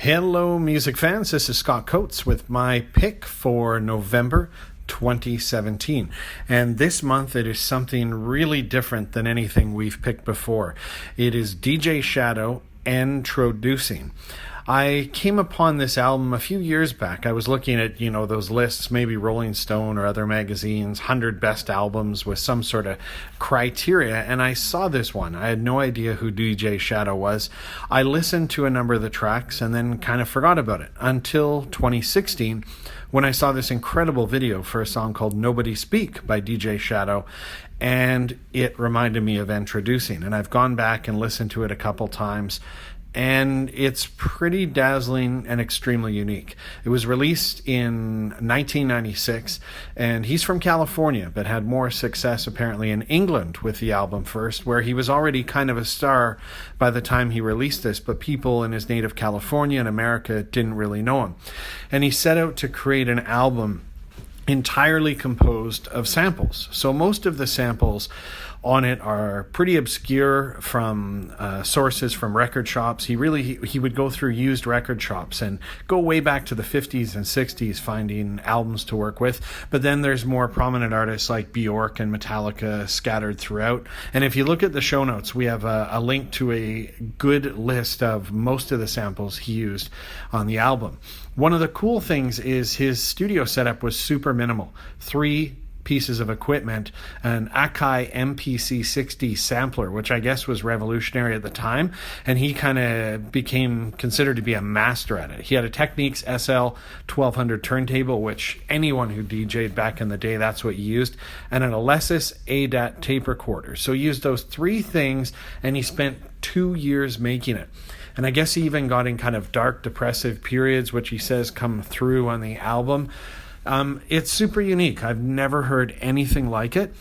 Hello, music fans. This is Scott Coates with my pick for November 2017. And this month it is something really different than anything we've picked before. It is DJ Shadow, Entroducing. I came upon this album a few years back. I was looking at, those lists, maybe Rolling Stone or other magazines, 100 best albums with some sort of criteria, and I saw this one. I had no idea who DJ Shadow was. I listened to a number of the tracks and then kind of forgot about it until 2016 when I saw this incredible video for a song called Nobody Speak by DJ Shadow, and it reminded me of Entroducing. And I've gone back and listened to it a couple times, and it's pretty dazzling and extremely unique. It was released in 1996, and he's from California, but had more success apparently in England with the album first, where he was already kind of a star by the time he released this, but people in his native California and America didn't really know him. And he set out to create an album entirely composed of samples. So most of the samples on it are pretty obscure from sources from record shops. He would go through used record shops and go way back to the 50s and 60s finding albums to work with. But then there's more prominent artists like Bjork and Metallica scattered throughout. And if you look at the show notes, we have a link to a good list of most of the samples he used on the album. One of the cool things is his studio setup was super minimal. 3 pieces of equipment, an Akai MPC-60 sampler, which I guess was revolutionary at the time, and he kind of became considered to be a master at it. He had a Technics SL 1200 turntable, which anyone who DJ'd back in the day, that's what he used, and an Alesis ADAT tape recorder. So he used those 3 things, and he spent 2 years making it. And I guess he even got in kind of dark, depressive periods, which he says come through on the album. It's super unique. I've never heard anything like it.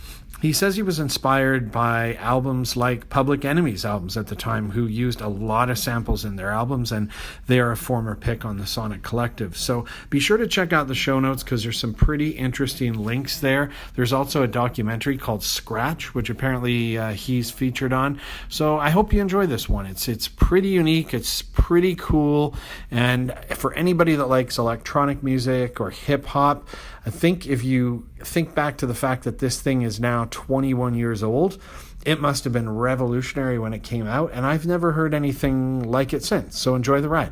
He says he was inspired by albums like Public Enemy's albums at the time, who used a lot of samples in their albums, and they are a former pick on the Sonic Collective. So be sure to check out the show notes because there's some pretty interesting links there. There's also a documentary called Scratch, which apparently he's featured on. So I hope you enjoy this one. It's pretty unique. It's pretty cool. And for anybody that likes electronic music or hip hop, I think if you think back to the fact that this thing is now 21 years old, it must have been revolutionary when it came out, and I've never heard anything like it since. So enjoy the ride.